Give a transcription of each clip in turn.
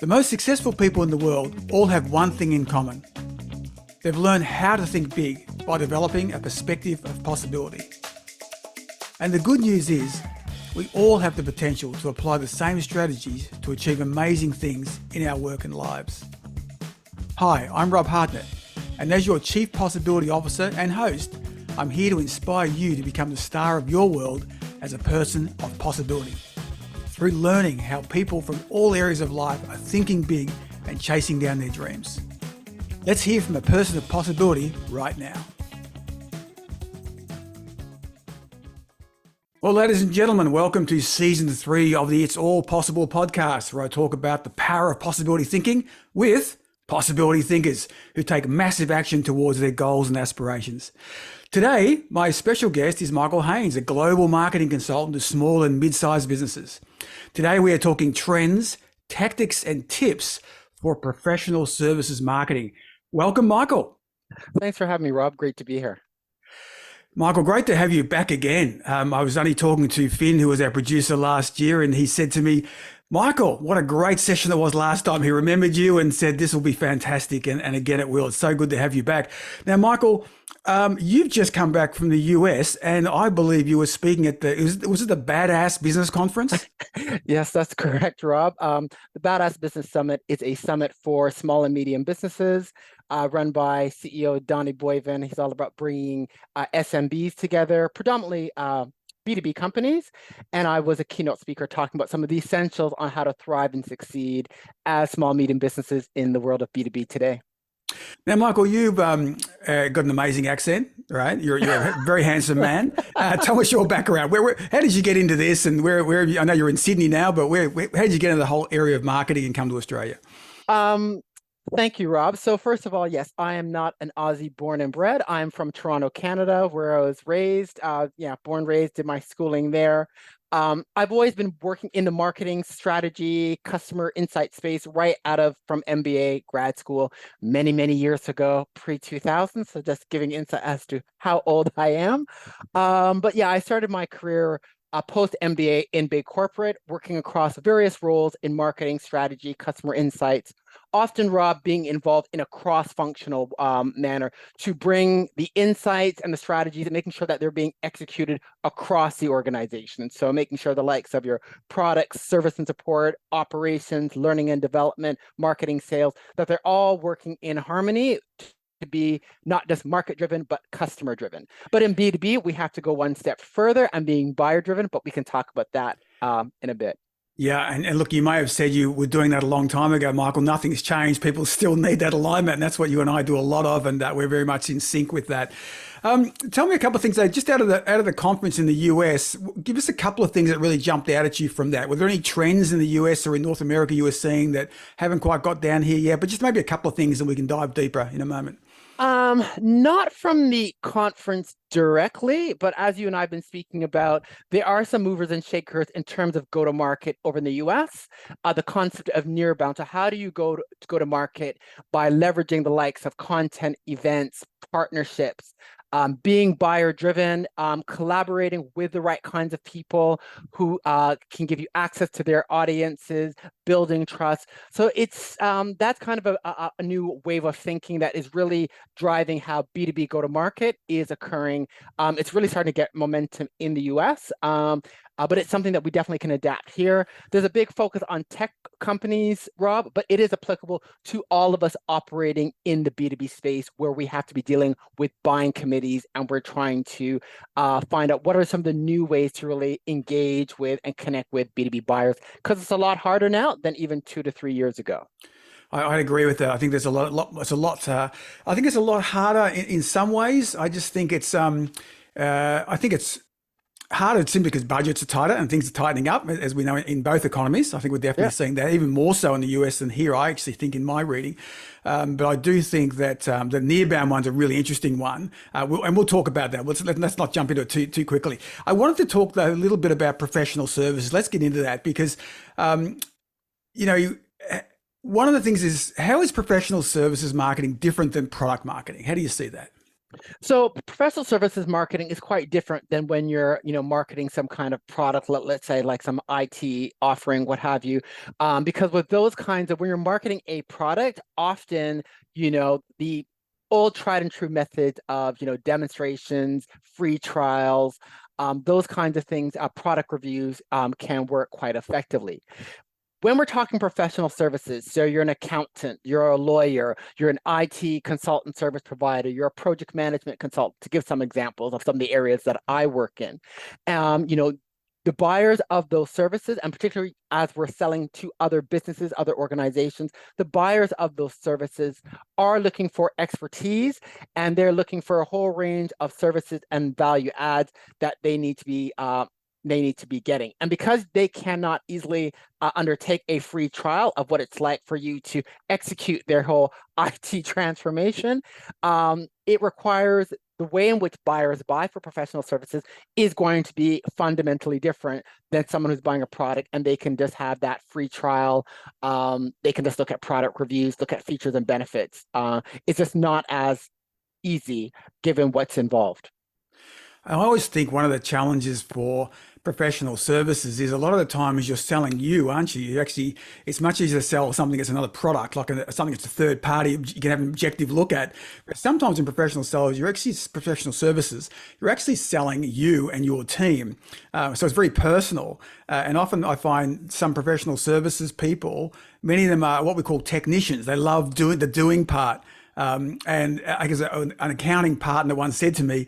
The most successful people in the world all have one thing in common. They've learned how to think big by developing a perspective of possibility. And the good news is, we all have the potential to apply the same strategies to achieve amazing things in our work and lives. Hi, I'm Rob Hartnett, and as your Chief Possibility Officer and host, I'm here to inspire you to become the star of your world as a person of possibility, through learning how people from all areas of life are thinking big and chasing down their dreams. Let's hear from a person of possibility right now. Well, ladies and gentlemen, welcome to Season 3 of the It's All Possible podcast, where I talk about the power of possibility thinking with possibility thinkers who take massive action towards their goals and aspirations. Today, my special guest is Michael Haynes, a global marketing consultant to small and mid-sized businesses. Today, we are talking trends, tactics, and tips for professional services marketing. Welcome, Michael. Thanks for having me, Rob. Great to be here. Michael, great to have you back again. I was only talking to Finn, who was our producer last year, and he said to me, Michael, what a great session it was last time. He remembered you and said, this will be fantastic. And again, it will. It's so good to have you back. Now, Michael, you've just come back from the US, and I believe you were speaking at was it the Badass Business Conference? Yes, that's correct, Rob. The Badass Business Summit is a summit for small and medium businesses run by CEO Donnie Boyven. He's all about bringing SMBs together, predominantly B2B companies, and I was a keynote speaker talking about some of the essentials on how to thrive and succeed as small, medium businesses in the world of B2B today. Now, Michael, you've got an amazing accent, right? You're a very handsome man. Tell us your background. How did you get into this, and where have you? I know you're in Sydney now, but how did you get into the whole area of marketing and come to Australia? Thank you, Rob. So first of all, yes, I am not an Aussie born and bred. I'm from Toronto, Canada, where I was raised. Born, raised, did my schooling there. I've always been working in the marketing strategy, customer insight space from MBA grad school many, many years ago, pre-2000. So just giving insight as to how old I am. I started my career post-MBA in big corporate, working across various roles in marketing, strategy, customer insights, often, Rob, being involved in a cross-functional manner to bring the insights and the strategies and making sure that they're being executed across the organization. And so making sure the likes of your products, service and support, operations, learning and development, marketing, sales, that they're all working in harmony to be not just market-driven, but customer-driven. But in B2B, we have to go one step further and being buyer-driven, but we can talk about that in a bit. Yeah, and look, you may have said you were doing that a long time ago, Michael. Nothing's changed. People still need that alignment, and that's what you and I do a lot of, and we're very much in sync with that. Tell me a couple of things, though, just out of the conference in the US. Give us a couple of things that really jumped out at you from that. Were there any trends in the US or in North America you were seeing that haven't quite got down here yet? But just maybe a couple of things, and we can dive deeper in a moment. Not from the conference directly, but as you and I have been speaking about, there are some movers and shakers in terms of go-to-market over in the US. The concept of nearbound. So how do you go to market by leveraging the likes of content, events, partnerships, being buyer-driven, collaborating with the right kinds of people who can give you access to their audiences, building trust. So it's that's kind of a new wave of thinking that is really driving how B2B go-to-market is occurring. It's really starting to get momentum in the US. But it's something that we definitely can adapt here. There's a big focus on tech companies, Rob, but it is applicable to all of us operating in the B2B space where we have to be dealing with buying committees, and we're trying to find out what are some of the new ways to really engage with and connect with B2B buyers, because it's a lot harder now than even 2 to 3 years ago. I agree with that. I think there's I think it's a lot harder in some ways. I just think it's harder simply because budgets are tighter and things are tightening up, as we know in both economies. I think we're definitely seeing that even more so in the US than here, I actually think, in my reading. But I do think that the nearbound one's a really interesting one. And we'll talk about that. Let's not jump into it too quickly. I wanted to talk, though, a little bit about professional services. Let's get into that because, one of the things is, how is professional services marketing different than product marketing? How do you see that? So professional services marketing is quite different than when you're, marketing some kind of product, let's say like some IT offering, what have you. Because with those kinds of, when you're marketing a product, often, the old tried and true methods of, demonstrations, free trials, those kinds of things, product reviews can work quite effectively. When we're talking professional services, so you're an accountant, you're a lawyer, you're an IT consultant service provider, you're a project management consultant, to give some examples of some of the areas that I work in. You know, the buyers of those services, and particularly as we're selling to other businesses, other organizations, the buyers of those services are looking for expertise, and they're looking for a whole range of services and value adds that they need to be getting. And because they cannot easily undertake a free trial of what it's like for you to execute their whole IT transformation, it requires the way in which buyers buy for professional services is going to be fundamentally different than someone who's buying a product and they can just have that free trial. They can just look at product reviews, look at features and benefits. It's just not as easy given what's involved. I always think one of the challenges for professional services is a lot of the time is you're selling you, aren't you? You actually, it's much easier to sell something that's another product, like something that's a third party you can have an objective look at. But sometimes in professional sales, you're actually professional services, you're actually selling you and your team. So it's very personal. And often I find some professional services people, many of them are what we call technicians. They love doing the doing part. And I guess an accounting partner once said to me,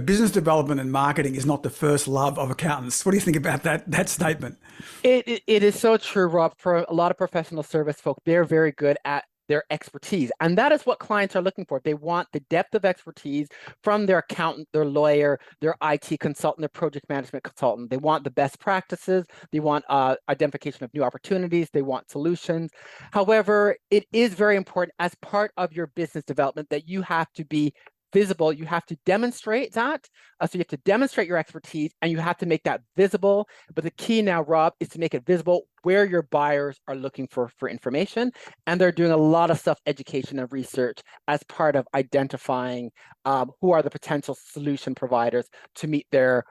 business development and marketing is not the first love of accountants. What do you think about that statement? It is so true, Rob. For a lot of professional service folk, they're very good at their expertise. And that is what clients are looking for. They want the depth of expertise from their accountant, their lawyer, their IT consultant, their project management consultant. They want the best practices. They want identification of new opportunities. They want solutions. However, it is very important as part of your business development that you have to be visible. You have to demonstrate that. So you have to demonstrate your expertise and you have to make that visible. But the key now, Rob, is to make it visible where your buyers are looking for information. And they're doing a lot of self-education and research as part of identifying who are the potential solution providers to meet their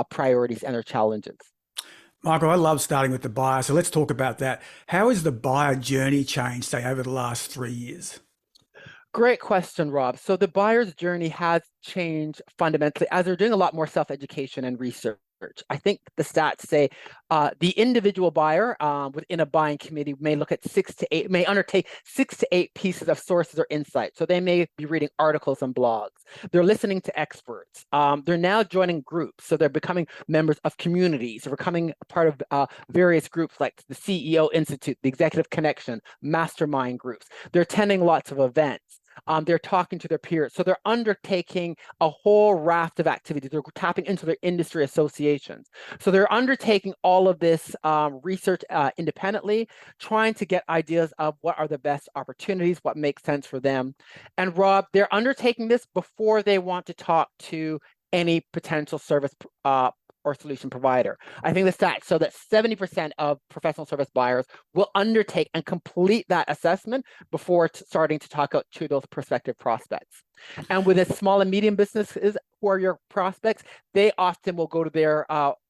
priorities and their challenges. Michael, I love starting with the buyer. So let's talk about that. How has the buyer journey changed, say, over the last 3 years? Great question, Rob. So the buyer's journey has changed fundamentally as they're doing a lot more self-education and research. I think the stats say the individual buyer within a buying committee may look at may undertake 6 to 8 pieces of sources or insights. So they may be reading articles and blogs. They're listening to experts. They're now joining groups. So they're becoming members of communities. They're becoming a part of various groups like the CEO Institute, the Executive Connection, mastermind groups. They're attending lots of events. They're talking to their peers. So they're undertaking a whole raft of activities. They're tapping into their industry associations. So they're undertaking all of this research independently, trying to get ideas of what are the best opportunities, what makes sense for them. And Rob, they're undertaking this before they want to talk to any potential service or solution provider. I think the stats show that 70% of professional service buyers will undertake and complete that assessment before starting to talk out to those prospective prospects. And with the small and medium businesses who are your prospects, they often will go to their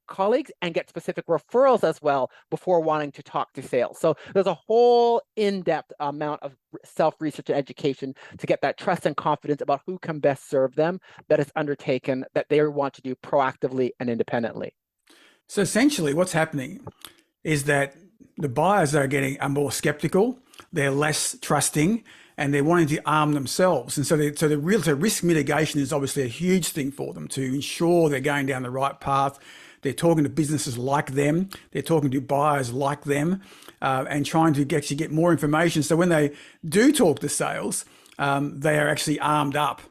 colleagues and get specific referrals as well before wanting to talk to sales. So there's a whole in-depth amount of self-research and education to get that trust and confidence about who can best serve them that is undertaken that they want to do proactively and independently. So essentially what's happening is that the buyers are more skeptical, they're less trusting, and they're wanting to arm themselves. And so risk mitigation is obviously a huge thing for them to ensure they're going down the right path. They're talking to businesses like them. They're talking to buyers like them, and trying to actually get more information. So when they do talk to sales, they are actually armed up.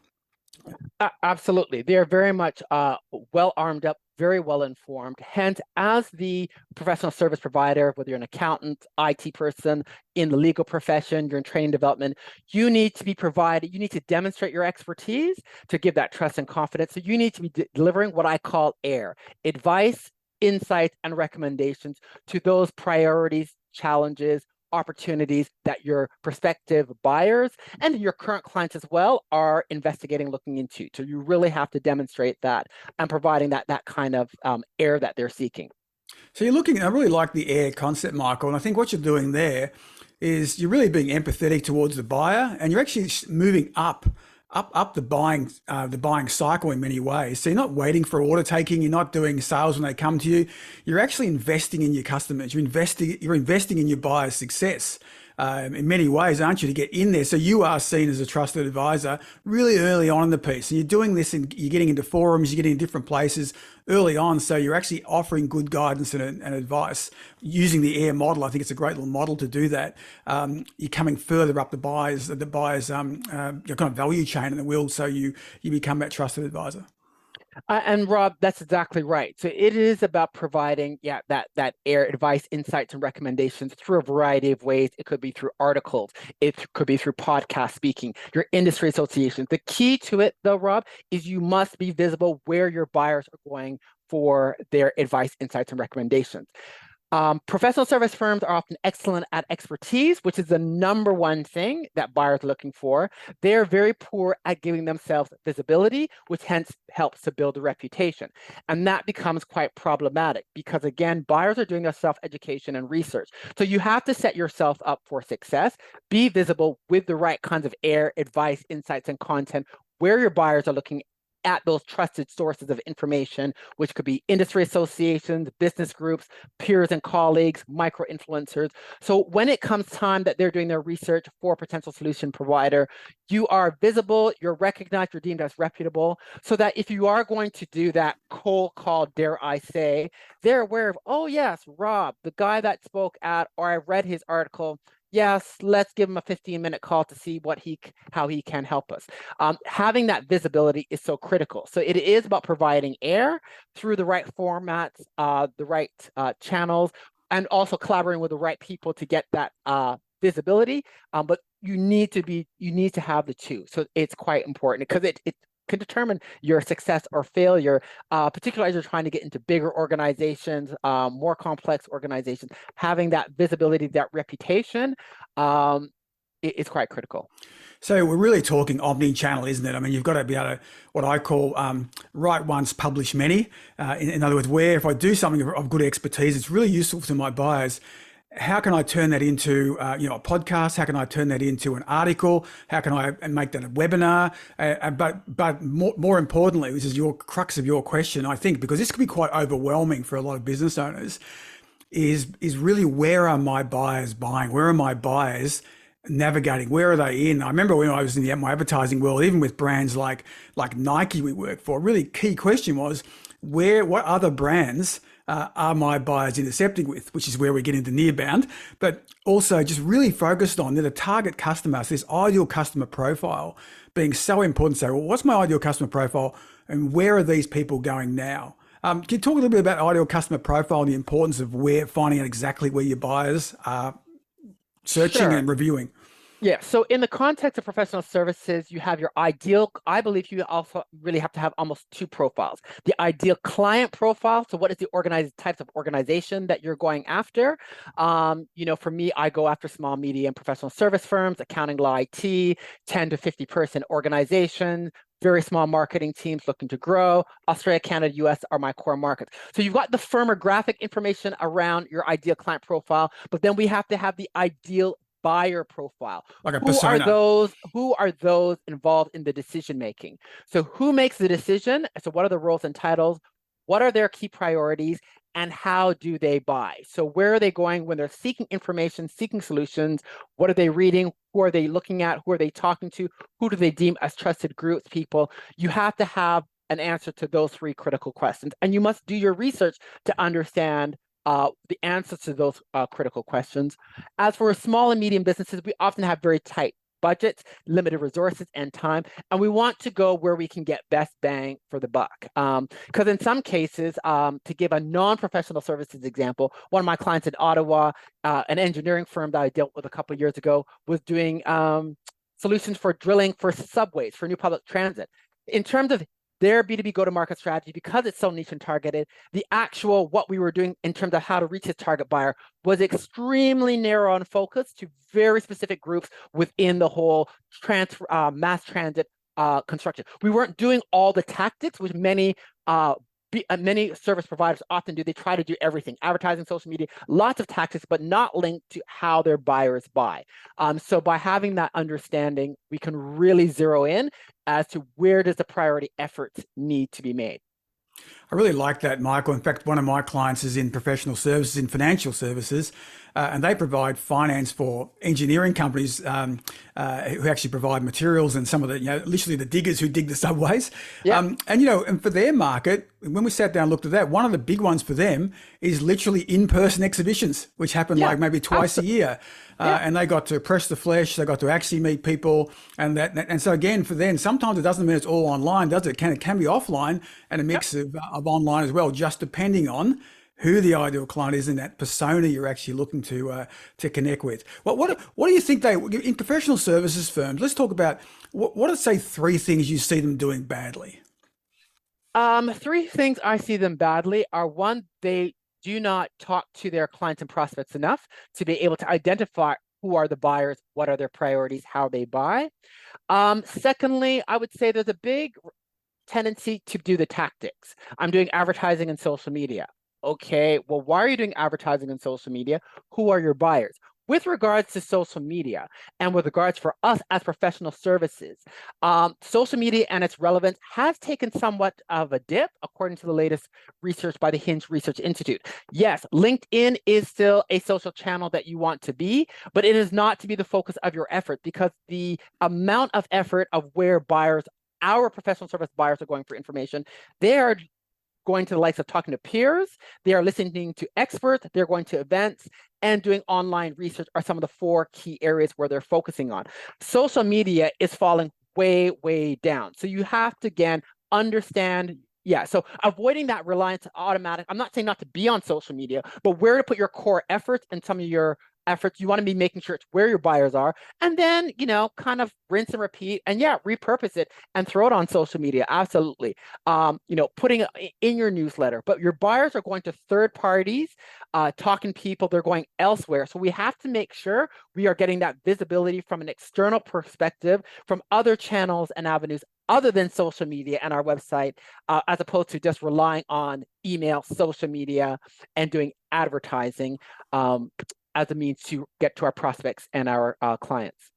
Absolutely. They are very much well armed up, very well informed. Hence, as the professional service provider, whether you're an accountant, IT person, in the legal profession, you're in training development, you need to be provided, you need to demonstrate your expertise to give that trust and confidence. So you need to be delivering what I call AIR, advice, insights, and recommendations to those priorities, challenges, opportunities that your prospective buyers and your current clients as well are investigating, looking into. So you really have to demonstrate that and providing that kind of air that they're seeking. So you're looking, I really like the air concept, Michael, and I think what you're doing there is you're really being empathetic towards the buyer, and you're actually moving up the buying cycle in many ways. So you're not waiting for order taking, you're not doing sales when they come to you. You're actually investing in your customers. You're investing in your buyer's success. In many ways, aren't you, to get in there? So you are seen as a trusted advisor really early on in the piece. And you're doing this and you're getting into forums, you're getting in different places early on. So you're actually offering good guidance and advice using the AIR model. I think it's a great little model to do that. You're coming further up the buyer's your kind of value chain in the wheel. So you become that trusted advisor. And Rob, that's exactly right. So it is about providing, that air advice, insights, and recommendations through a variety of ways. It could be through articles, it could be through podcast speaking, your industry associations. The key to it, though, Rob, is you must be visible where your buyers are going for their advice, insights, and recommendations. Professional service firms are often excellent at expertise, which is the number one thing that buyers are looking for. They're very poor at giving themselves visibility, which hence helps to build a reputation. And that becomes quite problematic because, again, buyers are doing their self-education and research. So you have to set yourself up for success, be visible with the right kinds of air, advice, insights, and content where your buyers are looking at those trusted sources of information, which could be industry associations, business groups, peers and colleagues, micro-influencers. So when it comes time that they're doing their research for a potential solution provider, you are visible, you're recognized, you're deemed as reputable, so that if you are going to do that cold call, dare I say, they're aware of, oh yes, Rob, the guy that spoke at, or I read his article, yes, let's give him a 15-minute call to see how he can help us. Having that visibility is so critical. So it is about providing air through the right formats, the right channels, and also collaborating with the right people to get that visibility. But you need to have the two. So it's quite important because it can determine your success or failure, particularly as you're trying to get into bigger organizations, more complex organizations. Having that visibility, that reputation, is quite critical. So we're really talking omni-channel, isn't it? I mean, you've got to be able to, what I call write once, publish many. In other words, where if I do something of good expertise, it's really useful to my buyers. How can I turn that into a podcast? How can I turn that into an article? How can I make that a webinar? But more importantly, which is your crux of your question, I think, because this can be quite overwhelming for a lot of business owners, is really where are my buyers buying? Where are my buyers navigating? Where are they in? I remember when I was in my advertising world, even with brands like Nike we work for, a really key question was what other brands are my buyers intercepting with, which is where we get into nearbound, but also just really focused on that a target customer, so this ideal customer profile being so important. So, well, what's my ideal customer profile and where are these people going now? Can you talk a little bit about ideal customer profile and the importance of finding out exactly where your buyers are searching and reviewing? Yeah, so in the context of professional services, you have your ideal, I believe you also really have to have almost two profiles. The ideal client profile, so what is the types of organization that you're going after? For me, I go after small, medium professional service firms, accounting, law, IT, 10 to 50 person organizations, very small marketing teams looking to grow. Australia, Canada, US are my core markets. So you've got the firmographic information around your ideal client profile, but then we have to have the ideal buyer profile. Like a persona. Who are those involved in the decision making? So who makes the decision? So what are the roles and titles? What are their key priorities? And how do they buy? So where are they going when they're seeking information, seeking solutions? What are they reading? Who are they looking at? Who are they talking to? Who do they deem as trusted groups, people? You have to have an answer to those three critical questions. And you must do your research to understand the answers to those critical questions. As for small and medium businesses, we often have very tight budgets, limited resources and time, and we want to go where we can get best bang for the buck. Because in some cases, to give a non-professional services example, one of my clients in Ottawa, an engineering firm that I dealt with a couple of years ago, was doing solutions for drilling for subways, for new public transit. In terms of their B2B go-to-market strategy, because it's so niche and targeted, the actual what we were doing in terms of how to reach this target buyer was extremely narrow and focused to very specific groups within the whole mass transit construction. We weren't doing all the tactics, which many service providers often do. They try to do everything: advertising, social media, lots of tactics, but not linked to how their buyers buy. So by having that understanding, we can really zero in as to where does the priority efforts need to be made. I really like that, Michael. In fact, one of my clients is in professional services, in financial services, and they provide finance for engineering companies who actually provide materials and some of the, literally the diggers who dig the subways. Yeah. And for their market, when we sat down and looked at that, one of the big ones for them is literally in-person exhibitions, which happen like maybe twice a year. And they got to press the flesh, they got to actually meet people, and so again, for them, sometimes it doesn't mean it's all online, does it? It can be offline and a mix of online as well, just depending on who the ideal client is and that persona you're actually looking to connect with. What do you think in professional services firms? Let's talk about what are, say, 3 things you see them doing badly. 3 things I see them badly are: 1, they do not talk to their clients and prospects enough to be able to identify who are the buyers, what are their priorities, how they buy. Secondly, I would say there's a big tendency to do the tactics. I'm doing advertising and social media. Okay, well, why are you doing advertising and social media? Who are your buyers? With regards to social media and with regards for us as professional services, social media and its relevance has taken somewhat of a dip, according to the latest research by the Hinge Research Institute. Yes, LinkedIn is still a social channel that you want to be, but it is not to be the focus of your effort, because the amount of effort of where our professional service buyers are going for information, they are going to the likes of talking to peers, they are listening to experts, they're going to events, and doing online research are some of the 4 key areas where they're focusing on. Social media is falling way, way down. So you have to, again, understand, so avoiding that reliance on automatic. I'm not saying not to be on social media, but where to put your core efforts and some of your efforts. You want to be making sure it's where your buyers are, and then, kind of rinse and repeat, and repurpose it and throw it on social media. Absolutely. Putting it in your newsletter, but your buyers are going to third parties, talking people, they're going elsewhere. So we have to make sure we are getting that visibility from an external perspective, from other channels and avenues other than social media and our website, as opposed to just relying on email, social media, and doing advertising as a means to get to our prospects and our clients.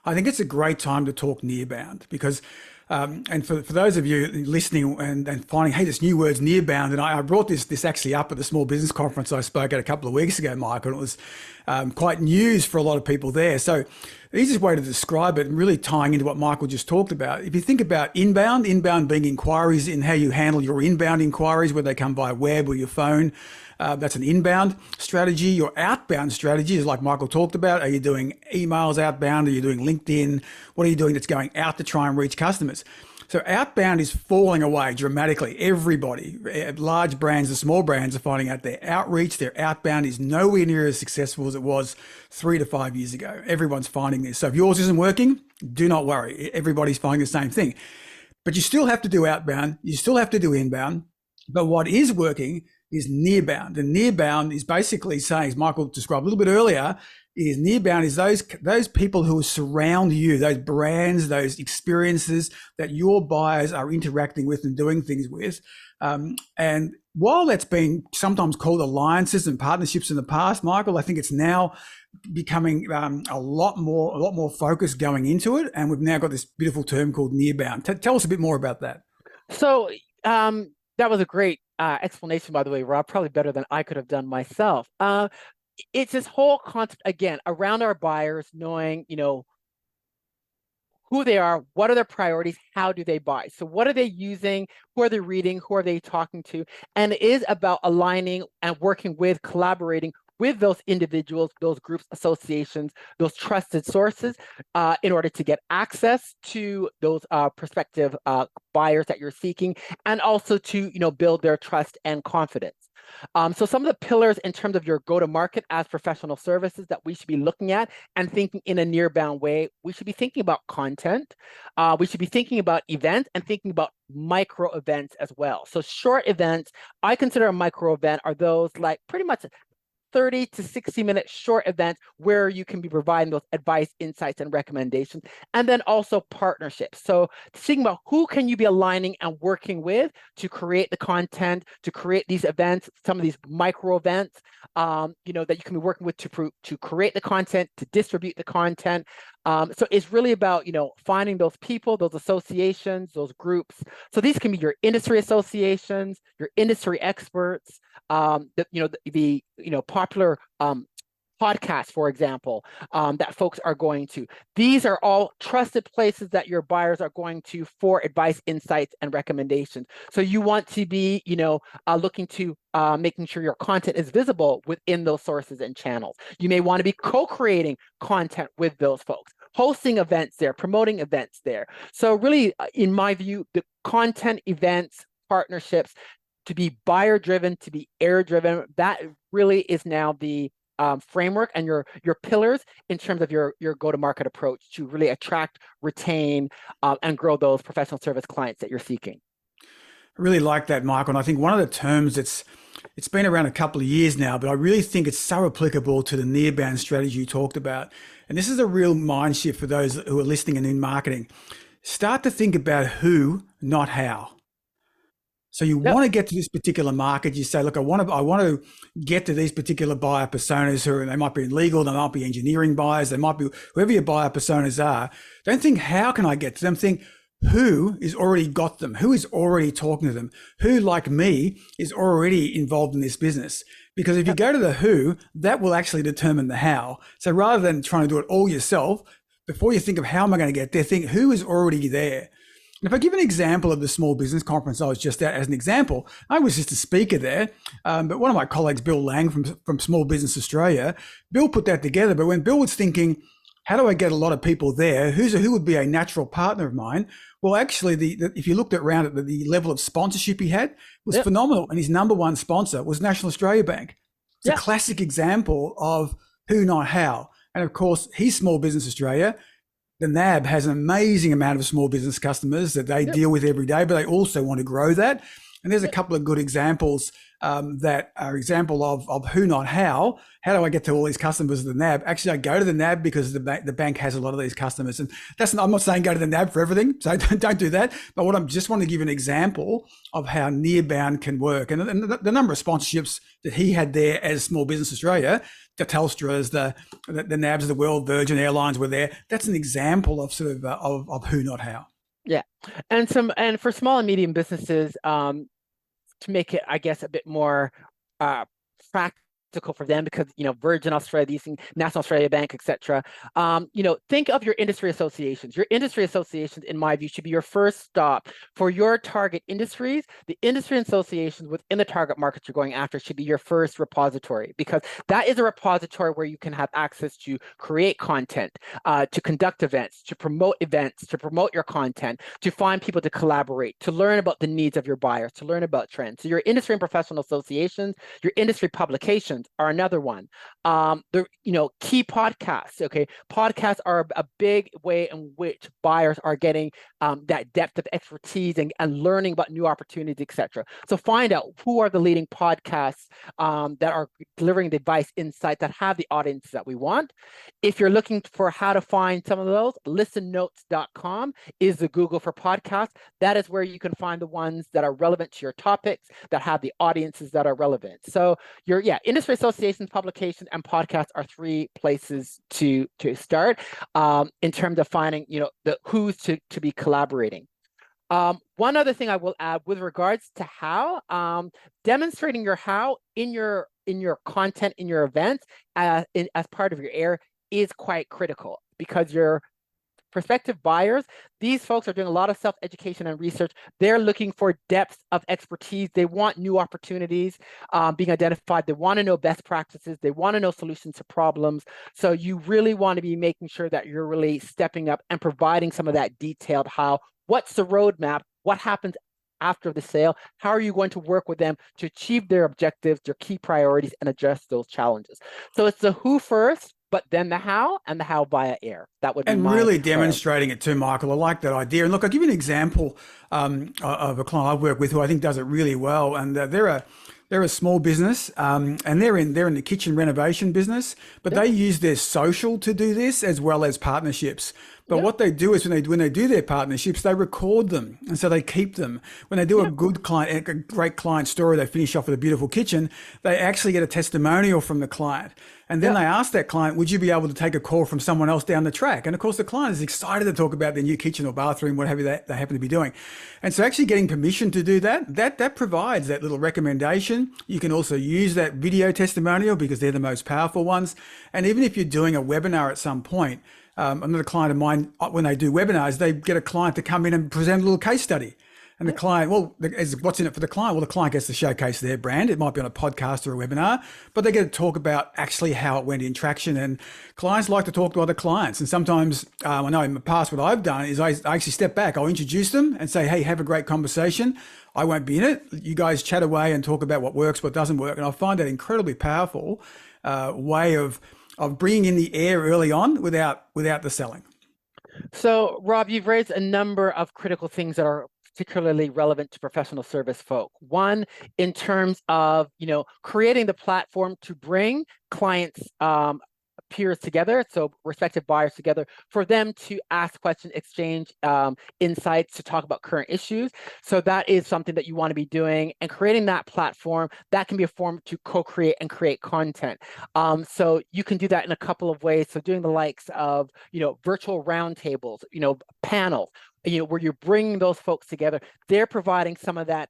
I think it's a great time to talk nearbound because, and for those of you listening and finding, hey, this new word's nearbound, and I brought this actually up at the small business conference I spoke at a couple of weeks ago, Michael, and it was quite news for a lot of people there. So the easiest way to describe it, and really tying into what Michael just talked about, if you think about inbound being inquiries in how you handle your inbound inquiries, whether they come via web or your phone, that's an inbound strategy. Your outbound strategy is like Michael talked about. Are you doing emails outbound? Are you doing LinkedIn? What are you doing that's going out to try and reach customers? So outbound is falling away dramatically. Everybody, large brands and small brands, are finding out their outreach, their outbound is nowhere near as successful as it was 3 to 5 years ago. Everyone's finding this. So if yours isn't working, do not worry. Everybody's finding the same thing. But you still have to do outbound. You still have to do inbound. But what is working is nearbound. And nearbound is basically saying, as Michael described a little bit earlier, is nearbound is those people who surround you, those brands, those experiences that your buyers are interacting with and doing things with. And while that's been sometimes called alliances and partnerships in the past, Michael, I think it's now becoming a lot more focus going into it. And we've now got this beautiful term called nearbound. Tell us a bit more about that. So that was a great explanation, by the way, Rob, probably better than I could have done myself. It's this whole concept, again, around our buyers, knowing, who they are, what are their priorities, how do they buy? So what are they using, who are they reading, who are they talking to? And it is about aligning and working with, collaborating with those individuals, those groups, associations, those trusted sources, in order to get access to those prospective buyers that you're seeking, and also to build their trust and confidence. So some of the pillars in terms of your go-to-market as professional services that we should be looking at and thinking in a near-bound way, we should be thinking about content. We should be thinking about events and thinking about micro events as well. So short events, I consider a micro event are those like pretty much 30 to 60-minute short events where you can be providing those advice, insights, and recommendations. And then also partnerships. So thinking about who can you be aligning and working with to create the content, to create these events, some of these micro events, that you can be working with to create the content, to distribute the content. So it's really about, finding those people, those associations, those groups. So these can be your industry associations, your industry experts, the popular podcasts, for example, that folks are going to. These are all trusted places that your buyers are going to for advice, insights, and recommendations. So you want to be, looking to making sure your content is visible within those sources and channels. You may want to be co-creating content with those folks, hosting events there, promoting events there. So really, in my view, the content, events, partnerships, to be buyer-driven, to be air-driven, that really is now the framework and your pillars in terms of your go-to-market approach to really attract, retain, and grow those professional service clients that you're seeking. I really like that, Michael. And I think one of the terms it's been around a couple of years now, but I really think it's so applicable to the near-bound strategy you talked about. And this is a real mind shift for those who are listening and in marketing. Start to think about who, not how. So you want to get to this particular market. You say, look, I want to get to these particular buyer personas they might be in legal, they might be engineering buyers, they might be whoever your buyer personas are. Don't think, how can I get to them? Think, who is already got them? Who is already talking to them? Who, like me, is already involved in this business? Because if you go to the who, that will actually determine the how. So rather than trying to do it all yourself, before you think of how am I going to get there, think who is already there. And if I give an example of the small business conference I was just at as an example, I was just a speaker there, but one of my colleagues, Bill Lang from Small Business Australia, Bill put that together. But when Bill was thinking, how do I get a lot of people there? Who would be a natural partner of mine? Well, actually, if you looked around at the level of sponsorship he had was phenomenal. And his number one sponsor was National Australia Bank. It's a classic example of who, not how. And of course, he's Small Business Australia. The NAB has an amazing amount of small business customers that they deal with every day, but they also want to grow that. And there's a couple of good examples that are example of who, not how. How do I get to all these customers of the NAB? Actually, I go to the NAB because the bank has a lot of these customers. And I'm not saying go to the NAB for everything, so don't do that. But what I'm just want to give an example of how nearbound can work. And the number of sponsorships that he had there as Small Business Australia, the Telstra's, the NABs of the world, Virgin Airlines were there. That's an example of sort of who, not how. Yeah, and for small and medium businesses, to make it, I guess, a bit more practical for them, because Virgin Australia, these things, National Australia Bank, etc. Think of your industry associations. Your industry associations, in my view, should be your first stop for your target industries. The industry associations within the target markets you're going after should be your first repository, because that is a repository where you can have access to create content, to conduct events, to promote your content, to find people to collaborate, to learn about the needs of your buyers, to learn about trends. So your industry and professional associations, your industry publications are another one. Key podcasts. Okay, podcasts are a big way in which buyers are getting that depth of expertise and learning about new opportunities, etc. So find out who are the leading podcasts that are delivering the advice, insight, that have the audiences that we want. If you're looking for how to find some of those, listennotes.com is the Google for podcasts. That is where you can find the ones that are relevant to your topics, that have the audiences that are relevant. So your industry associations, publications, and podcasts are three places to start in terms of finding the who's to be collaborating. One other thing I will add with regards to how, demonstrating your how in your content, in your events, as part of your air is quite critical, because your prospective buyers, these folks are doing a lot of self-education and research. They're looking for depth of expertise. They want new opportunities being identified. They want to know best practices. They want to know solutions to problems. So you really want to be making sure that you're really stepping up and providing some of that detailed how. What's the roadmap? What happens after the sale, how are you going to work with them to achieve their objectives, their key priorities, and address those challenges? So it's the who first, but then the how, and the how via air. That would be And my really priority. demonstrating it too, Michael. I like that idea. And look, I'll give you an example of a client I've worked with who I think does it really well. And they're a small business, and they're in the kitchen renovation business, but they use their social to do this as well as partnerships. But what they do is when they do their partnerships, they record them, and so they keep them. When they do a great client story, they finish off with a beautiful kitchen. They actually get a testimonial from the client, and then they ask that client, "Would you be able to take a call from someone else down the track?" And of course, the client is excited to talk about their new kitchen or bathroom, whatever they happen to be doing. And so, actually getting permission to do that provides that little recommendation. You can also use that video testimonial because they're the most powerful ones. And even if you're doing a webinar at some point. Another client of mine, when they do webinars, they get a client to come in and present a little case study. And the client, what's in it for the client? Well, the client gets to showcase their brand. It might be on a podcast or a webinar, but they get to talk about actually how it went in traction. And clients like to talk to other clients. And sometimes, I know in the past, what I've done is I actually step back. I'll introduce them and say, hey, have a great conversation. I won't be in it. You guys chat away and talk about what works, what doesn't work. And I find that incredibly powerful way of bringing in the air early on without the selling. So, Rob, you've raised a number of critical things that are particularly relevant to professional service folk. One, in terms of, creating the platform to bring clients, peers together, so respective buyers together, for them to ask questions, exchange insights, to talk about current issues. So that is something that you want to be doing, and creating that platform that can be a form to co-create and create content. So you can do that in a couple of ways. So doing the likes of virtual roundtables, panels, where you're bringing those folks together. They're providing some of that.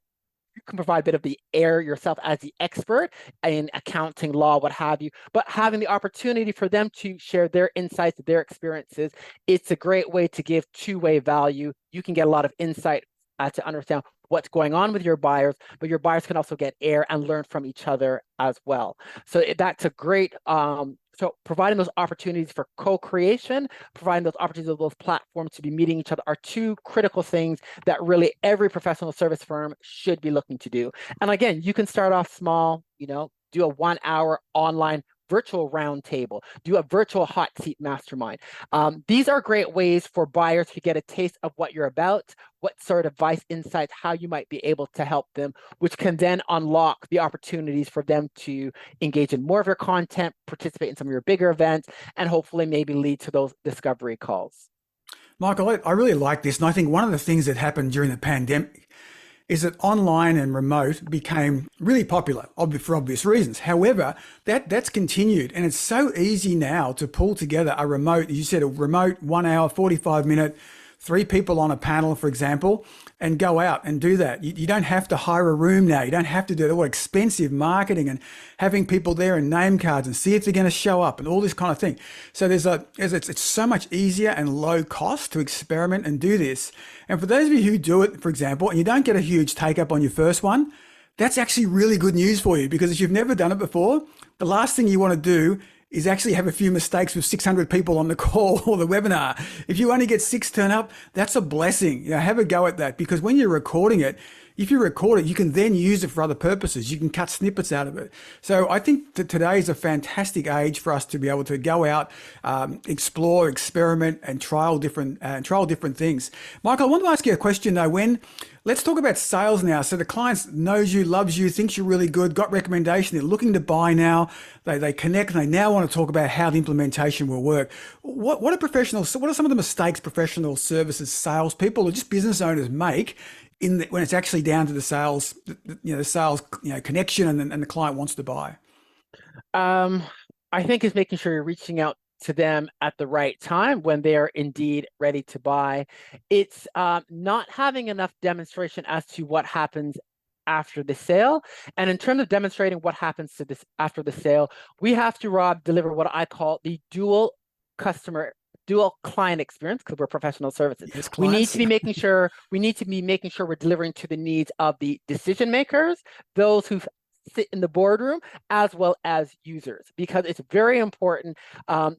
You can provide a bit of the air yourself as the expert in accounting, law, what have you, but having the opportunity for them to share their insights, their experiences, it's a great way to give two-way value. You can get a lot of insight to understand what's going on with your buyers, but your buyers can also get air and learn from each other as well. So that's a great, so providing those opportunities for co-creation, providing those opportunities of those platforms to be meeting each other are two critical things that really every professional service firm should be looking to do. And again, you can start off small, do a 1 hour online virtual roundtable, do a virtual hot seat mastermind. These are great ways for buyers to get a taste of what you're about, what sort of advice, insights, how you might be able to help them, which can then unlock the opportunities for them to engage in more of your content, participate in some of your bigger events, and hopefully maybe lead to those discovery calls. Michael, I really like this. And I think one of the things that happened during the pandemic is that online and remote became really popular for obvious reasons. However, that's continued, and it's so easy now to pull together a remote, as you said, a remote 1 hour, 45-minute, 3 people on a panel, for example, and go out and do that. You don't have to hire a room now. You don't have to do all expensive marketing and having people there and name cards and see if they're going to show up and all this kind of thing. So it's so much easier and low cost to experiment and do this. And for those of you who do it, for example, and you don't get a huge take up on your first one, that's actually really good news for you, because if you've never done it before, the last thing you want to do is actually have a few mistakes with 600 people on the call or the webinar. If you only get 6 turn up, that's a blessing. Have a go at that, because when you're recording it, if you record it, you can then use it for other purposes. You can cut snippets out of it. So I think that today is a fantastic age for us to be able to go out, explore, experiment, and trial different things. Michael, I want to ask you a question though. Let's talk about sales now. So the client knows you, loves you, thinks you're really good, got recommendation, they're looking to buy now, they connect, and they now want to talk about how the implementation will work. What are some of the mistakes professional services salespeople or just business owners make when it's actually down to the sales, connection and the client wants to buy? I think it's making sure you're reaching out to them at the right time when they're indeed ready to buy. It's not having enough demonstration as to what happens after the sale. And in terms of demonstrating what happens to this after the sale, we have to, Rob, deliver what I call the dual client experience, because we're professional services. Yes, we need to be making sure we're delivering to the needs of the decision makers, those who sit in the boardroom as well as users, because it's very important.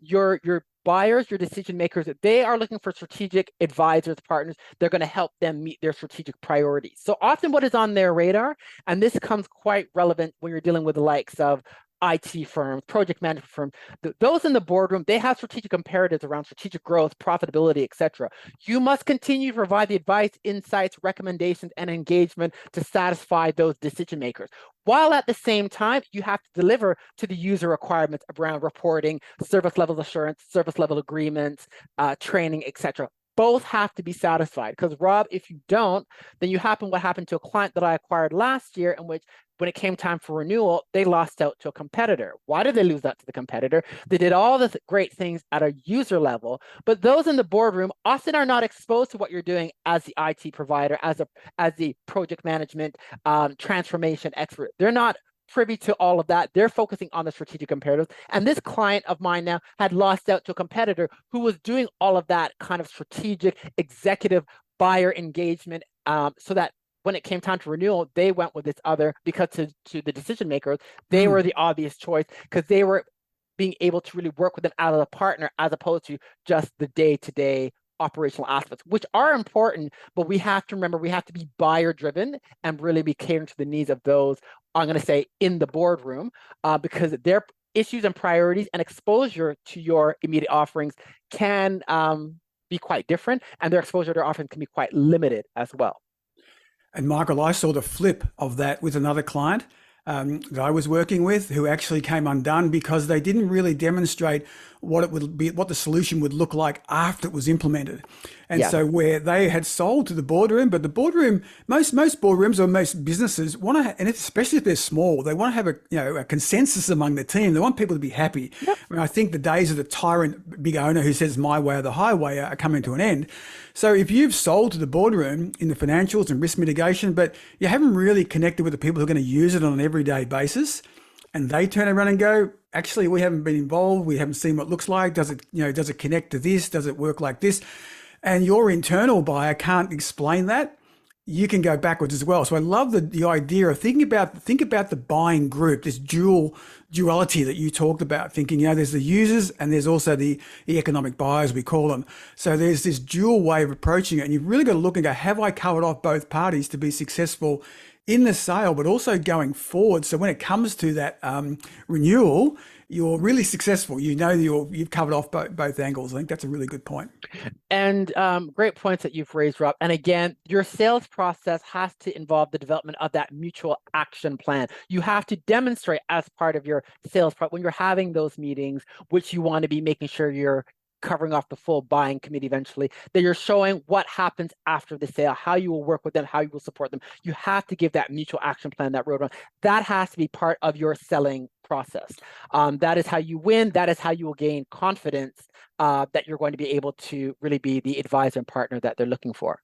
Your buyers, your decision makers, they are looking for strategic advisors, partners. They're going to help them meet their strategic priorities. So often what is on their radar, and this comes quite relevant when you're dealing with the likes of IT firms, project management firms, those in the boardroom, they have strategic imperatives around strategic growth, profitability, etc. You must continue to provide the advice, insights, recommendations, and engagement to satisfy those decision makers, while at the same time, you have to deliver to the user requirements around reporting, service level assurance, service level agreements, training, etc. Both have to be satisfied, because Rob, if you don't, then what happened to a client that I acquired last year, in which when it came time for renewal, they lost out to a competitor. Why did they lose out to the competitor? They did all the great things at a user level, but those in the boardroom often are not exposed to what you're doing as the IT provider, as the project management transformation expert. They're not privy to all of that. They're focusing on the strategic imperatives. And this client of mine now had lost out to a competitor who was doing all of that kind of strategic executive buyer engagement, so that when it came time to renewal, they went with this other, because to the decision makers, they were the obvious choice, because they were being able to really work with them as a partner, as opposed to just the day-to-day operational aspects, which are important, but we have to remember, we have to be buyer driven and really be catering to the needs of those, I'm going to say, in the boardroom, because their issues and priorities and exposure to your immediate offerings can be quite different, and their exposure to their offerings can be quite limited as well. And Michael, I saw the flip of that with another client that I was working with, who actually came undone because they didn't really demonstrate what it would be, what the solution would look like after it was implemented. And so where they had sold to the boardroom, but the boardroom, most boardrooms or most businesses want to, and especially if they're small, they want to have a consensus among the team. They want people to be happy. Yep. I mean, I think the days of the tyrant big owner who says my way or the highway are coming to an end. So if you've sold to the boardroom in the financials and risk mitigation, but you haven't really connected with the people who are going to use it on an everyday basis, and they turn around and go, actually, we haven't been involved. We haven't seen what it looks like. Does it connect to this? Does it work like this? And your internal buyer can't explain that. You can go backwards as well. So I love the idea of think about the buying group, this duality that you talked about, thinking, there's the users and there's also the economic buyers, we call them. So there's this dual way of approaching it. And you've really got to look and go, have I covered off both parties to be successful in the sale, but also going forward? So when it comes to that renewal, you're really successful. You've covered off both angles. I think that's a really good point. And great points that you've raised, Rob. And again, your sales process has to involve the development of that mutual action plan. You have to demonstrate as part of your sales process, when you're having those meetings, which you want to be making sure you're covering off the full buying committee eventually, that you're showing what happens after the sale, how you will work with them, how you will support them. You have to give that mutual action plan, that roadmap. That has to be part of your selling process. That is how you win. That is how you will gain confidence that you're going to be able to really be the advisor and partner that they're looking for.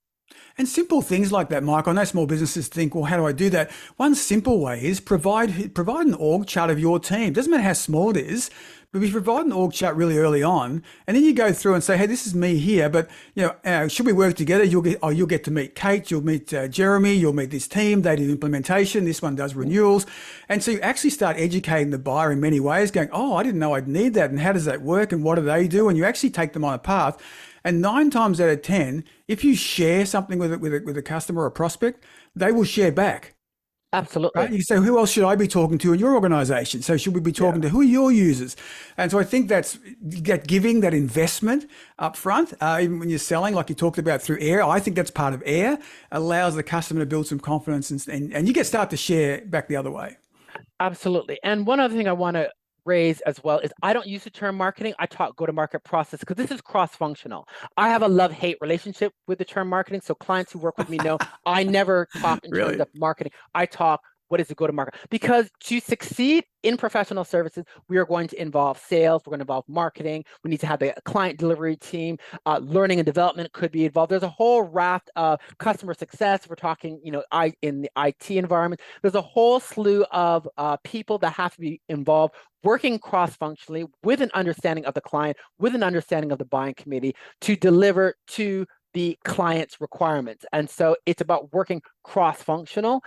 And simple things like that, Mike. I know small businesses think, well, how do I do that? One simple way is provide an org chart of your team. Doesn't matter how small it is, but we provide an org chart really early on, and then you go through and say, hey, this is me here, but should we work together? You'll get to meet Kate, you'll meet Jeremy, you'll meet this team. They do implementation. This one does renewals, and so you actually start educating the buyer in many ways, going, oh, I didn't know I'd need that, and how does that work, and what do they do? And you actually take them on a path. And 9 times out of 10, if you share something with a customer or a prospect, they will share back. Absolutely. Right? You say, who else should I be talking to in your organization? So should we be talking to who are your users? And so I think that's giving that investment up front, even when you're selling, like you talked about through AIR. I think that's part of AIR, allows the customer to build some confidence, and you start to share back the other way. Absolutely. And one other thing I want to raise as well is, I don't use the term marketing. I talk go-to-market process, because this is cross-functional. I have a love-hate relationship with the term marketing. So clients who work with me know I never talk in terms of marketing. I talk, what is the go-to-market? Because to succeed in professional services, we are going to involve sales, we're going to involve marketing, we need to have a client delivery team, learning and development could be involved. There's a whole raft of customer success. We're talking, in the IT environment, there's a whole slew of people that have to be involved, working cross-functionally with an understanding of the client, with an understanding of the buying committee, to deliver to the client's requirements. And so it's about working cross-functional.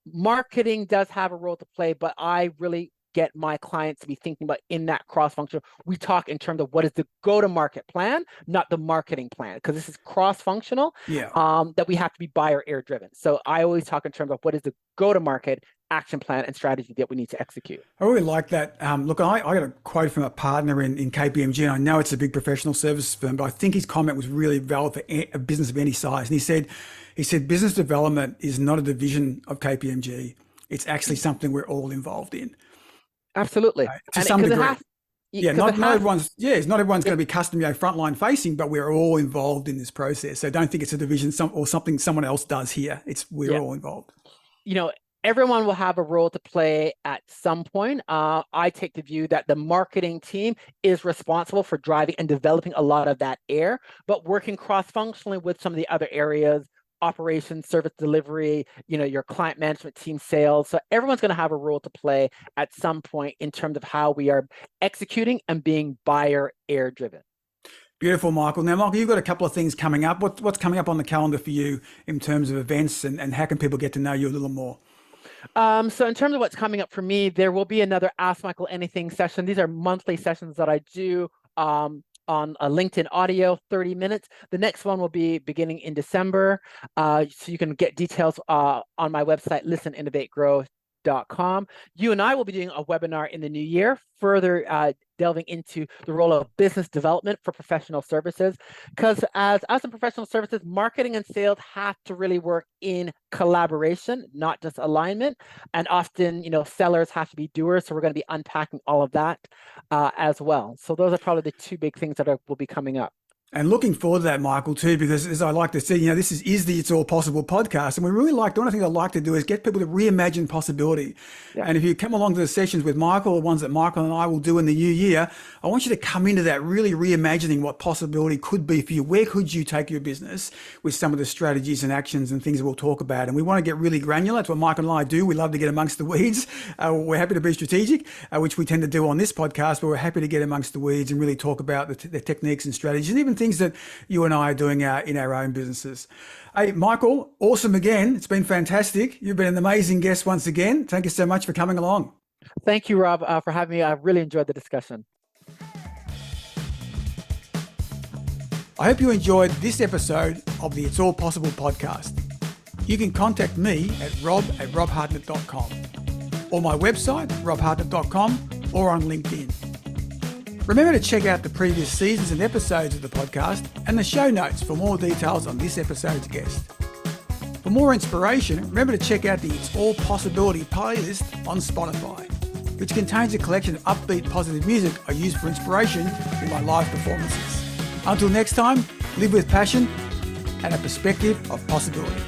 Marketing does have a role to play, but I really get my clients to be thinking about in that cross-functional. We talk in terms of what is the go-to-market plan, not the marketing plan, because this is cross-functional, that we have to be buyer driven. So I always talk in terms of what is the go-to-market action plan and strategy that we need to execute. I really like that. Look, I got a quote from a partner in KPMG, and I know it's a big professional services firm, but I think his comment was really valid for a business of any size. And he said, business development is not a division of KPMG. It's actually something we're all involved in. Absolutely. To some degree. Not everyone's going to be custom, frontline facing, but we're all involved in this process. So don't think it's a division or something someone else does here. We're all involved. Everyone will have a role to play at some point. I take the view that the marketing team is responsible for driving and developing a lot of that but working cross-functionally with some of the other areas, operations, service delivery, your client management team, sales. So everyone's going to have a role to play at some point in terms of how we are executing and being buyer driven. Beautiful, Michael. Now, Michael, you've got a couple of things coming up. What's coming up on the calendar for you in terms of events, and how can people get to know you a little more? So in terms of what's coming up for me, there will be another Ask Michael Anything session. These are monthly sessions that I do on a LinkedIn audio, 30 minutes. The next one will be beginning in December. So you can get details on my website, listeninnovategrow.com. You and I will be doing a webinar in the new year, further delving into the role of business development for professional services. Because as in professional services, marketing and sales have to really work in collaboration, not just alignment. And often, sellers have to be doers. So we're going to be unpacking all of that as well. So those are probably the two big things that will be coming up. And looking forward to that, Michael, too, because as I like to say, this is the It's All Possible podcast. And we really one of the things I like to do is get people to reimagine possibility. Yeah. And if you come along to the sessions with Michael, the ones that Michael and I will do in the new year, I want you to come into that really reimagining what possibility could be for you. Where could you take your business with some of the strategies and actions and things that we'll talk about? And we want to get really granular. That's what Michael and I do. We love to get amongst the weeds. We're happy to be strategic, which we tend to do on this podcast, but we're happy to get amongst the weeds and really talk about the techniques and strategies and even things that you and I are doing in our own businesses. Hey, Michael, awesome again. It's been fantastic. You've been an amazing guest once again. Thank you so much for coming along. Thank you, Rob, for having me. I've really enjoyed the discussion. I hope you enjoyed this episode of the It's All Possible podcast. You can contact me at rob@robhartnett.com or my website, robhartnett.com, or on LinkedIn. Remember to check out the previous seasons and episodes of the podcast and the show notes for more details on this episode's guest. For more inspiration, remember to check out the It's All Possibility playlist on Spotify, which contains a collection of upbeat, positive music I use for inspiration in my live performances. Until next time, live with passion and a perspective of possibility.